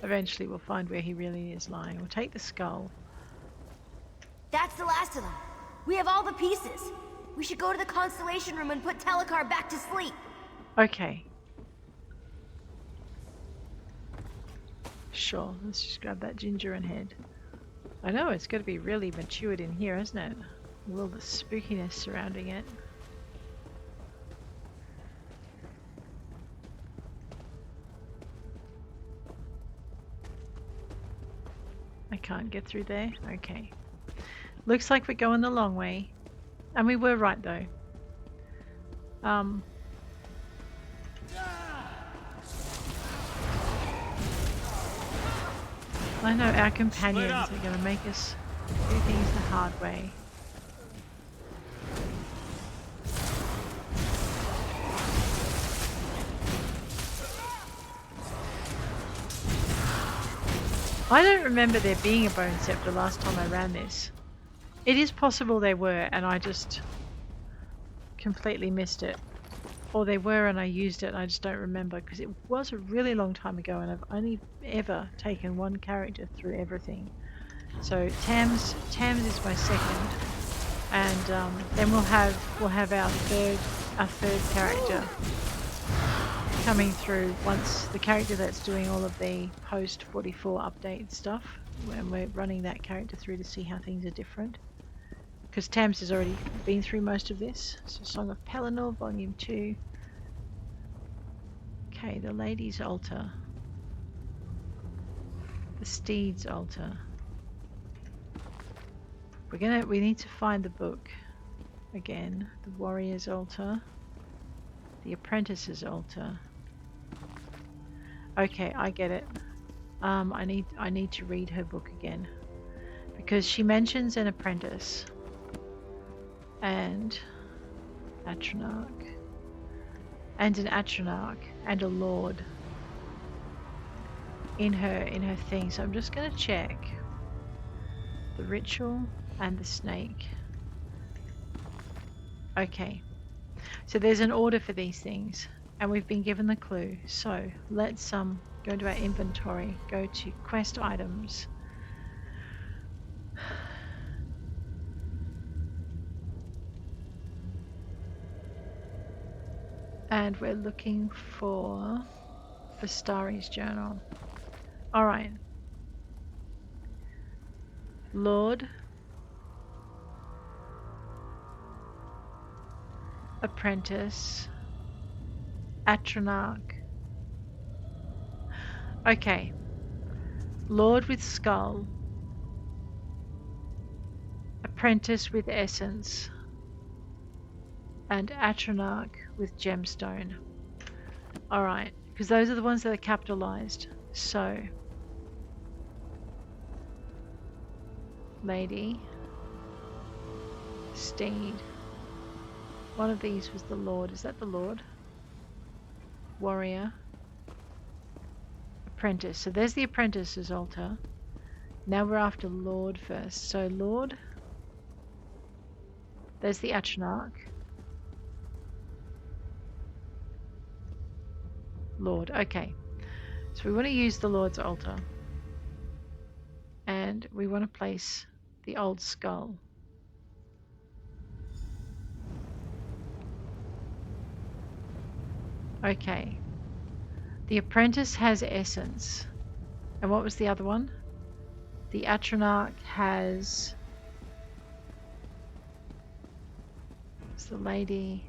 [SPEAKER 1] eventually we'll find where he really is lying. We'll take the skull.
[SPEAKER 6] That's the last of them. We have all the pieces. We should go to the Constellation Room and put Telacar back to sleep.
[SPEAKER 1] Okay. Sure, let's just grab that ginger and head. I know, it's got to be really matured in here, isn't it? With all the spookiness surrounding it. I can't get through there. Okay. Looks like we're going the long way. And we were right though. I know our companions are going to make us do things the hard way. I don't remember there being a bone scepter last time I ran this. It is possible there were and I just completely missed it. Or they were and I used it and I just don't remember because it was a really long time ago and I've only ever taken one character through everything. So Tams is my second, and then we'll have our third character coming through once the character that's doing all of the post 44 update stuff, and we're running that character through to see how things are different. Because Tams has already been through most of this. So Song of Pelennor, Volume 2. Okay, the Lady's Altar. The Steed's Altar. We need to find the book again. The Warrior's Altar. The Apprentice's Altar. Okay, I get it. I need to read her book again. Because she mentions an apprentice. And Atronach, and an Atronach, and a lord in her thing. So I'm just going to check the ritual and the snake. Okay, so there's an order for these things, and we've been given the clue. So let's go into our inventory, go to quest items. And we're looking for Vastarie's journal. Alright. Lord. Apprentice. Atronach. Okay. Lord with skull. Apprentice with essence. And Atronach with gemstone. Alright, because those are the ones that are capitalized. So, Lady, Steed. One of these was the Lord. Is that the Lord? Warrior. Apprentice. So there's the Apprentice's altar. Now we're after Lord first. So Lord. There's the Atronach. Lord, okay. So we want to use the Lord's altar. And we want to place the old skull. Okay. The apprentice has essence. And what was the other one? The Atronach has... It's the lady.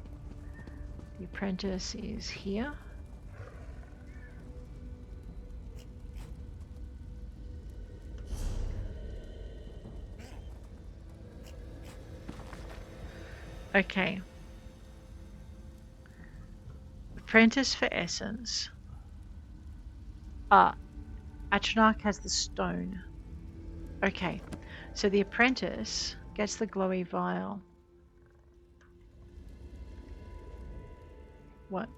[SPEAKER 1] The apprentice is here. Okay. Apprentice for essence. Atronach has the stone. Okay. So the apprentice gets the glowy vial. What?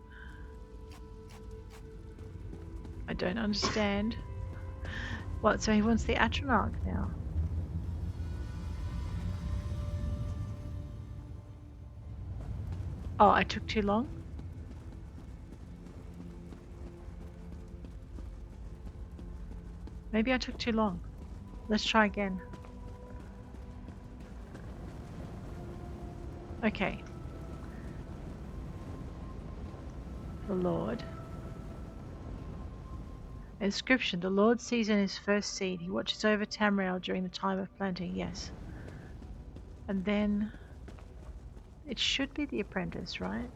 [SPEAKER 1] I don't understand. What? So he wants the Atronach now? Oh, I took too long? Maybe I took too long. Let's try again. Okay. The Lord. Inscription. The Lord sees in his first seed. He watches over Tamrain during the time of planting. Yes. And then it should be the apprentice, right?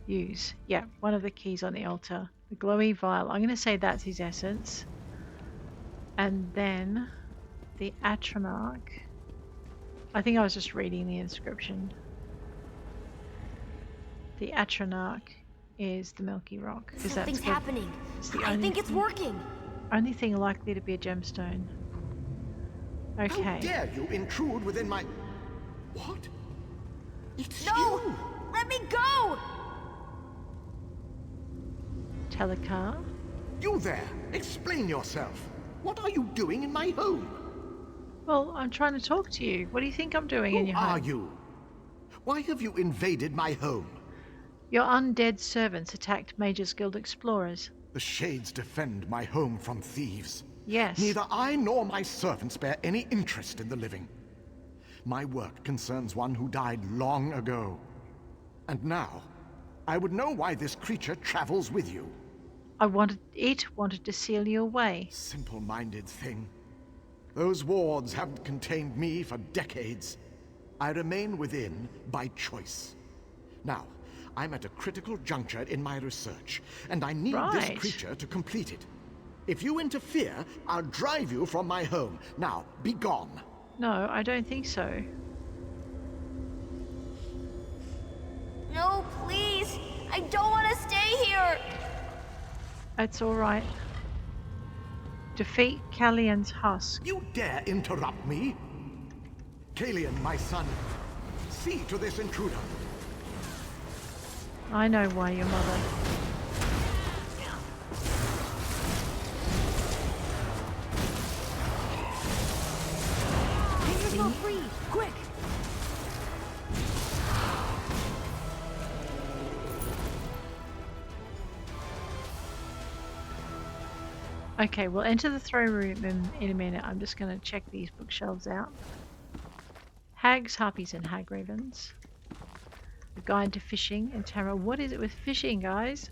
[SPEAKER 1] Use. Yeah, one of the keys on the altar. The glowy vial. I'm going to say that's his essence. And then the Atronach. I think I was just reading the inscription. The Atronach is the Milky Rock.
[SPEAKER 6] Something's happening.
[SPEAKER 1] I
[SPEAKER 6] think it's working.
[SPEAKER 1] Only thing likely to be a gemstone. Okay.
[SPEAKER 7] How dare you intrude within my... What? It's
[SPEAKER 6] No!
[SPEAKER 7] you!
[SPEAKER 6] Let me go!
[SPEAKER 1] Telacar.
[SPEAKER 7] You there! Explain yourself. What are you doing in my home?
[SPEAKER 1] Well, I'm trying to talk to you. What do you think I'm doing in
[SPEAKER 7] Who
[SPEAKER 1] your
[SPEAKER 7] are
[SPEAKER 1] home?
[SPEAKER 7] you? Why have you invaded my home?
[SPEAKER 1] Your undead servants attacked Mage's Guild explorers.
[SPEAKER 7] The Shades defend my home from thieves.
[SPEAKER 1] Yes.
[SPEAKER 7] Neither I nor my servants bear any interest in the living. My work concerns one who died long ago. And now, I would know why this creature travels with you.
[SPEAKER 1] It wanted to seal you away.
[SPEAKER 7] Simple-minded thing. Those wards haven't contained me for decades. I remain within by choice. Now, I'm at a critical juncture in my research, and I need this creature to complete it. If you interfere, I'll drive you from my home. Now, be gone.
[SPEAKER 1] No, I don't think so.
[SPEAKER 6] No, please! I don't want to stay here!
[SPEAKER 1] It's alright. Defeat Kalian's husk.
[SPEAKER 7] You dare interrupt me? Kalian, my son, see to this intruder.
[SPEAKER 1] I know why, your mother.
[SPEAKER 4] Here's your free! Quick!
[SPEAKER 1] Okay, we'll enter the throne room in a minute. I'm just going to check these bookshelves out. Hags, Harpies, and Hag Ravens. A Guide to Fishing in Tamrain. What is it with fishing, guys?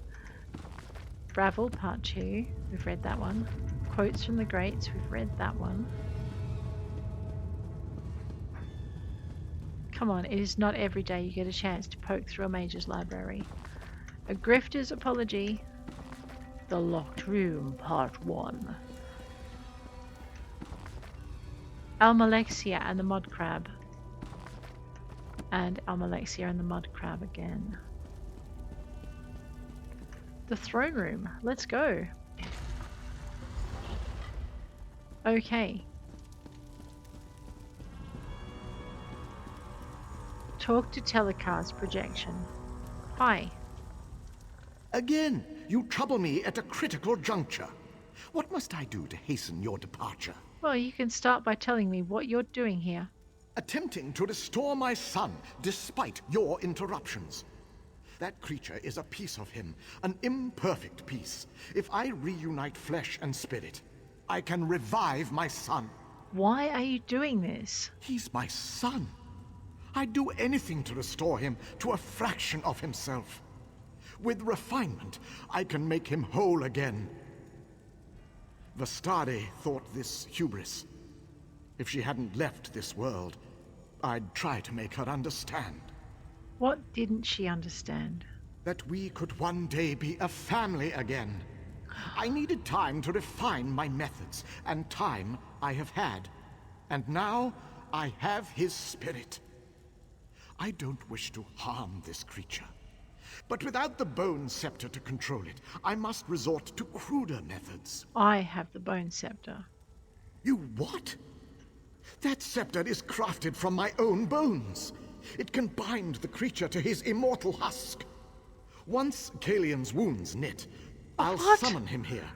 [SPEAKER 1] Bravel, Part 2. We've read that one. Quotes from the Greats. We've read that one. Come on, it is not every day you get a chance to poke through a mage's library. A Grifter's Apology. The Locked Room, Part 1. Almalexia and the Mud Crab. And Almalexia and the Mud Crab again. The throne room. Let's go. Okay. Talk to Telacar's projection. Hi.
[SPEAKER 7] Again, you trouble me at a critical juncture. What must I do to hasten your departure?
[SPEAKER 1] Well, you can start by telling me what you're doing here.
[SPEAKER 7] Attempting to restore my son, despite your interruptions. That creature is a piece of him, an imperfect piece. If I reunite flesh and spirit, I can revive my son.
[SPEAKER 1] Why are you doing this?
[SPEAKER 7] He's my son. I'd do anything to restore him to a fraction of himself. With refinement, I can make him whole again. Vastarie thought this hubris. If she hadn't left this world, I'd try to make her understand.
[SPEAKER 1] What didn't she understand?
[SPEAKER 7] That we could one day be a family again. I needed time to refine my methods, and time I have had. And now, I have his spirit. I don't wish to harm this creature. But without the Bone Scepter to control it, I must resort to cruder methods.
[SPEAKER 1] I have the Bone Scepter.
[SPEAKER 7] You what? That scepter is crafted from my own bones. It can bind the creature to his immortal husk. Once Kalian's wounds knit, I'll summon him here.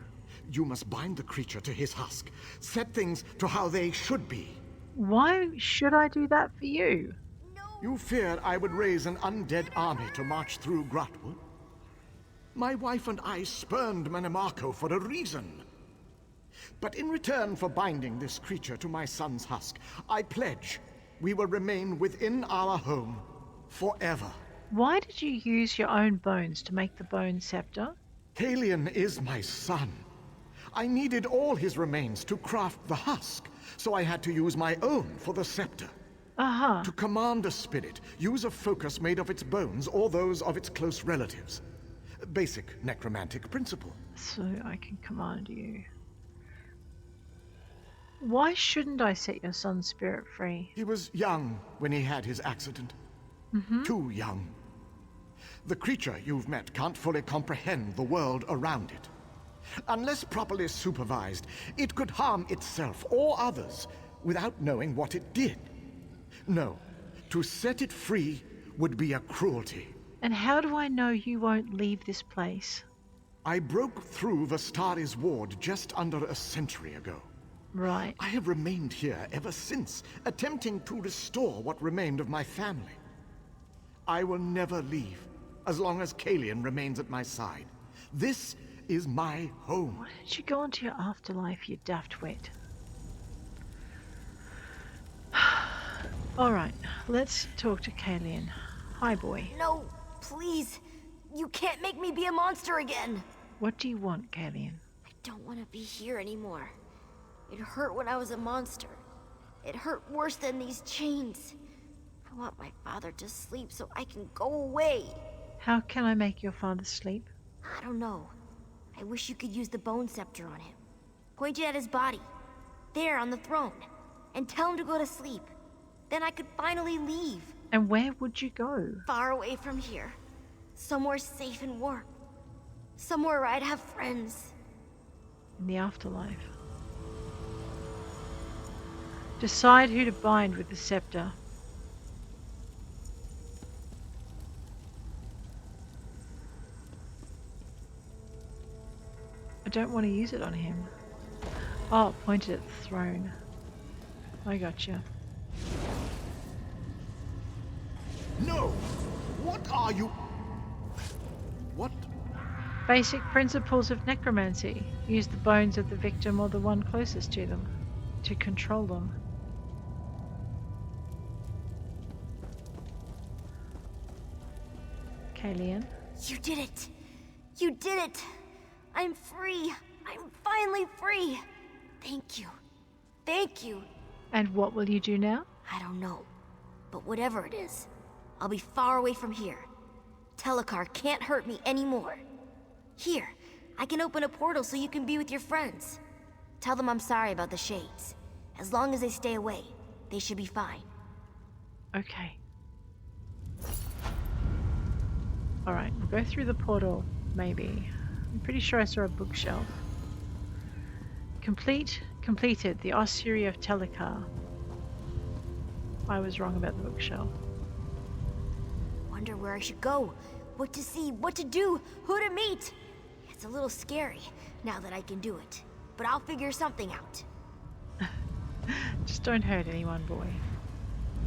[SPEAKER 7] You must bind the creature to his husk. Set things to how they should be.
[SPEAKER 1] Why should I do that for you?
[SPEAKER 7] You feared I would raise an undead army to march through Grahtwood? My wife and I spurned Mannimarco for a reason. But in return for binding this creature to my son's husk, I pledge we will remain within our home forever.
[SPEAKER 1] Why did you use your own bones to make the bone scepter?
[SPEAKER 7] Firaelion is my son. I needed all his remains to craft the husk, so I had to use my own for the scepter.
[SPEAKER 1] Aha.
[SPEAKER 7] To command a spirit, use a focus made of its bones or those of its close relatives. Basic necromantic principle.
[SPEAKER 1] So I can command you. Why shouldn't I set your son's spirit free?
[SPEAKER 7] He was young when he had his accident. Too young. The creature you've met can't fully comprehend the world around it. Unless properly supervised, it could harm itself or others without knowing what it did. No, to set it free would be a cruelty.
[SPEAKER 1] And how do I know you won't leave this place?
[SPEAKER 7] I broke through Vastarie's ward just under a century ago.
[SPEAKER 1] Right.
[SPEAKER 7] I have remained here ever since, attempting to restore what remained of my family. I will never leave, as long as Firaelion remains at my side. This is my home.
[SPEAKER 1] Why don't you go into your afterlife, you daft wit? Alright, let's talk to Firaelion. Hi, boy.
[SPEAKER 6] No, please. You can't make me be a monster again.
[SPEAKER 1] What do you want, Firaelion?
[SPEAKER 6] I don't want to be here anymore. It hurt when I was a monster. It hurt worse than these chains. I want my father to sleep so I can go away.
[SPEAKER 1] How can I make your father sleep?
[SPEAKER 6] I don't know. I wish you could use the bone scepter on him. Point it at his body. There on the throne. And tell him to go to sleep. Then I could finally leave.
[SPEAKER 1] And where would you go?
[SPEAKER 6] Far away from here. Somewhere safe and warm. Somewhere where I'd have friends.
[SPEAKER 1] In the afterlife. Decide who to bind with the scepter. I don't want to use it on him. Oh, point it at the throne. I gotcha.
[SPEAKER 7] No! What are you... What?
[SPEAKER 1] Basic principles of necromancy. Use the bones of the victim or the one closest to them to control them. Firaelion.
[SPEAKER 6] You did it! You did it! I'm free! I'm finally free! Thank you. Thank you!
[SPEAKER 1] And what will you do now?
[SPEAKER 6] I don't know. But whatever it is, I'll be far away from here. Telacar can't hurt me anymore. Here, I can open a portal so you can be with your friends. Tell them I'm sorry about the shades. As long as they stay away, they should be fine.
[SPEAKER 1] Okay. Alright, we'll go through the portal, maybe. I'm pretty sure I saw a bookshelf. Completed the Ossuary of Telacar. I was wrong about the bookshelf.
[SPEAKER 6] Wonder where I should go, what to see, what to do, who to meet. It's a little scary now that I can do it, but I'll figure something out.
[SPEAKER 1] Just don't hurt anyone, boy.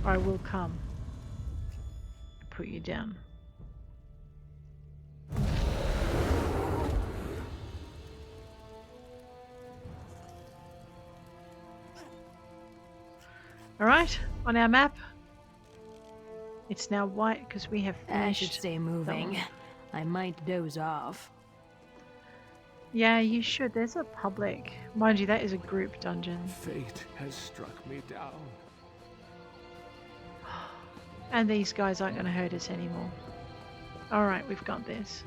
[SPEAKER 1] Or I will come and put you down. Alright, on our map, it's now white because we have finished.
[SPEAKER 8] I should stay moving.
[SPEAKER 1] that one.
[SPEAKER 8] I might doze off.
[SPEAKER 1] Yeah, you should. There's a public. Mind you, that is a group dungeon.
[SPEAKER 5] Fate has struck me down.
[SPEAKER 1] And these guys aren't going to hurt us anymore. Alright, we've got this.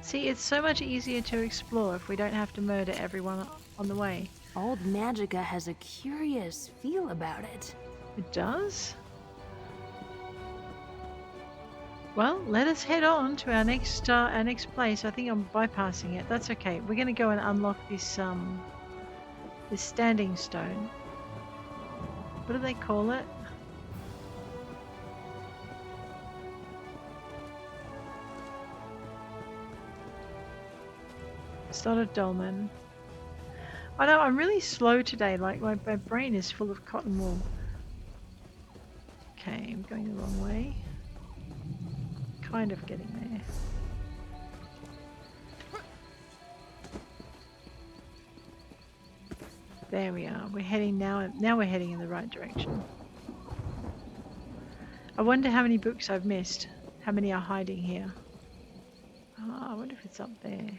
[SPEAKER 1] See, it's so much easier to explore if we don't have to murder everyone on the way.
[SPEAKER 8] Old Magica has a curious feel about it.
[SPEAKER 1] It does? Well, let us head on to our next place. I think I'm bypassing it. That's okay. We're going to go and unlock this this standing stone. What do they call it? It's not a dolmen. I know, I'm really slow today, like my brain is full of cotton wool. Okay, I'm going the wrong way. Kind of getting there. There we are. We're heading now we're heading in the right direction. I wonder how many books I've missed. How many are hiding here? Oh, I wonder if it's up there.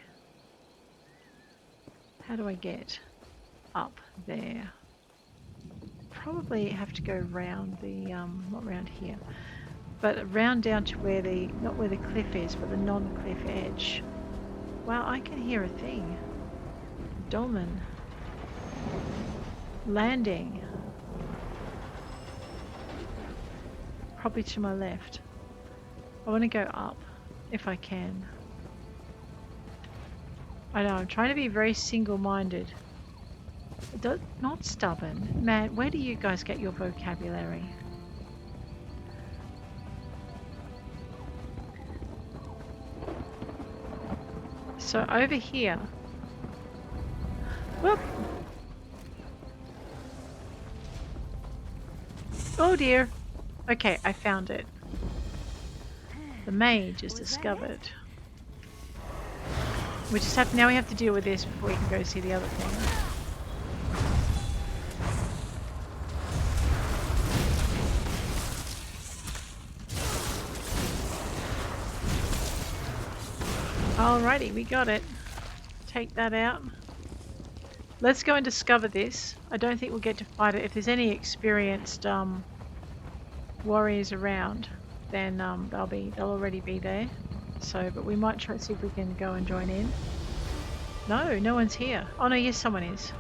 [SPEAKER 1] How do I get up there? Probably have to go round the not round here, but round down to where the not where the cliff is, but the non-cliff edge. Wow, I can hear a thing. Dolmen. Landing. Probably to my left. I want to go up if I can. I know, I'm trying to be very single-minded. Not stubborn. Man, where do you guys get your vocabulary? So over here. Whoop! Oh dear. Okay, I found it. The mage is discovered. We just have now we have to deal with this before we can go see the other thing. Alrighty, we got it. Take that out. Let's go and discover this. I don't think we'll get to fight it. If there's any experienced warriors around, then they'll already be there. So, but we might try to see if we can go and join in. No, no one's here. Oh no, yes, someone is.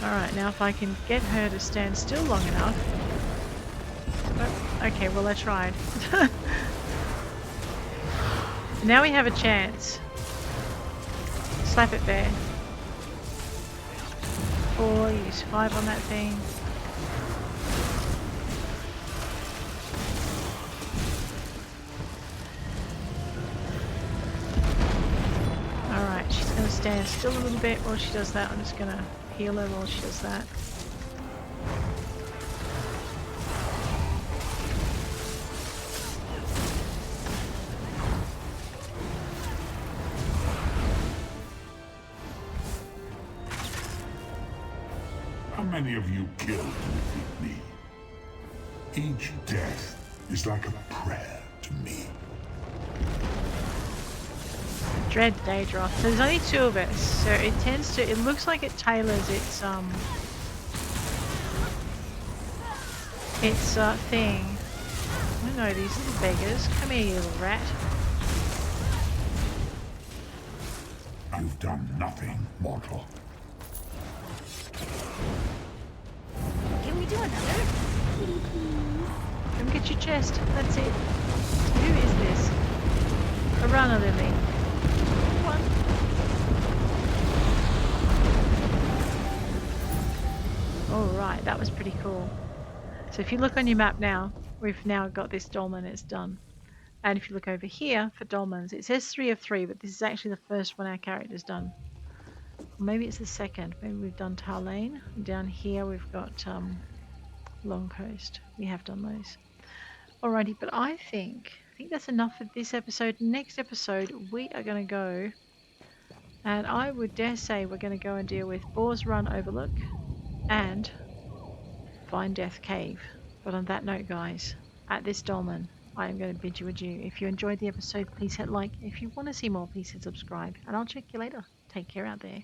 [SPEAKER 1] Alright, now if I can get her to stand still long enough. Oh, okay, well I tried. Now we have a chance. Slap it there. 4, use 5 on that thing. Alright, she's going to stand still a little bit while she does that. I'm just going to heal her while she does that.
[SPEAKER 9] How many of you killed with me? Each death is like a prayer to me.
[SPEAKER 1] Dread Daedroth. So there's only 2 of us, so it tends to, it looks like it tailors its thing. I don't know, these little beggars. Come here, you little rat.
[SPEAKER 9] You've done nothing, mortal.
[SPEAKER 6] Can we do another?
[SPEAKER 1] Come get your chest. That's it. Who is this? Arana Lily. Come on. Alright, that was pretty cool. So if you look on your map now, we've now got this dolmen, it's done. And if you look over here for dolmens, it says 3 of 3, but this is actually the first one our character's done. Maybe it's the second. Maybe we've done Tarlane. Down here we've got Long Coast. We have done those. Alrighty, but I think that's enough for this episode. Next episode we are going to go, and I would dare say we're going to go and deal with Boar's Run Overlook and Vine Death Cave. But on that note, guys, at this dolmen, I am going to bid you adieu. If you enjoyed the episode, please hit like. If you want to see more, please hit subscribe, and I'll check you later. Take care out there.